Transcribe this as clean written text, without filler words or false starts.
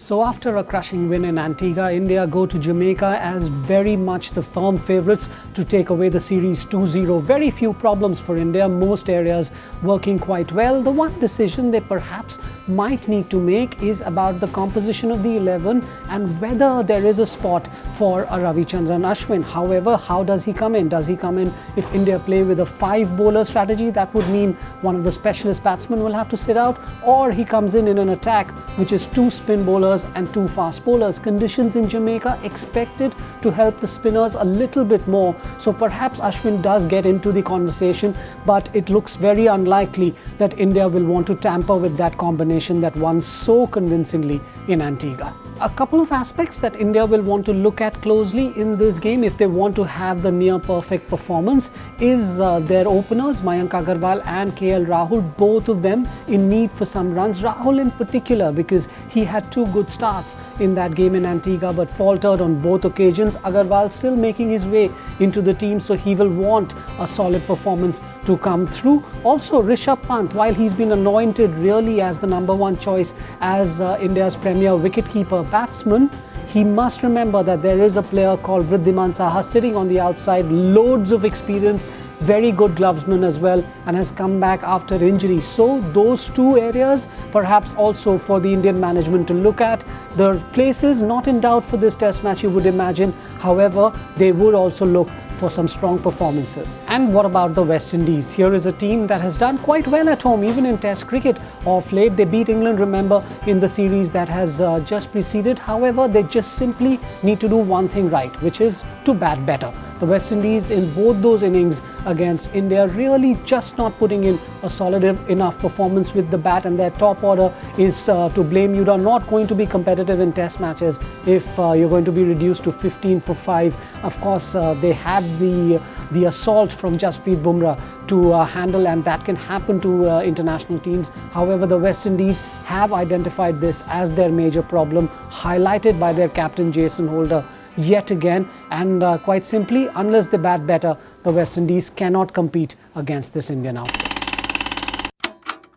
So after a crushing win in Antigua, India go to Jamaica as very much the firm favourites to take away the series 2-0. Very few problems for India, most areas working quite well. The one decision they perhaps might need to make is about the composition of the 11 and whether there is a spot for a Ravichandran Ashwin. However, how does he come in? Does he come in if India play with a 5-bowler strategy? That would mean one of the specialist batsmen will have to sit out, or he comes in an attack which is 2 spin bowlers and 2 fast bowlers. Conditions in Jamaica expected to help the spinners a little bit more, so perhaps Ashwin does get into the conversation, but it looks very unlikely that India will want to tamper with that combination that won so convincingly in Antigua. A couple of aspects that India will want to look at closely in this game if they want to have the near perfect performance is their openers, Mayank Agarwal and Rahul, both of them in need for some runs. Rahul in particular, because he had 2 good starts in that game in Antigua but faltered on both occasions. Agarwal still making his way into the team, so he will want a solid performance to come through. Also Rishabh Pant, while he's been anointed really as the #1 choice as India's premier wicketkeeper batsman, he must remember that there is a player called Wriddhiman Saha sitting on the outside, loads of experience, very good glovesman as well, and has come back after injury. So those 2 areas perhaps also for the Indian management to look at. The places not in doubt for this test match, you would imagine. However, they would also look for some strong performances. And what about the West Indies? Here is a team that has done quite well at home, even in Test cricket of late. They beat England, remember, in the series that has just preceded. However, they just simply need to do one thing right, which is to bat better. The West Indies in both those innings against India really just not putting in a solid enough performance with the bat, and their top order is to blame. You are not going to be competitive in Test matches if you're going to be reduced to 15 for 5. Of course, they had the assault from Jasprit Bumrah to handle, and that can happen to international teams. However, the West Indies have identified this as their major problem, highlighted by their captain Jason Holder yet again, and quite simply, unless they bat better, the West Indies cannot compete against this Indian outfit.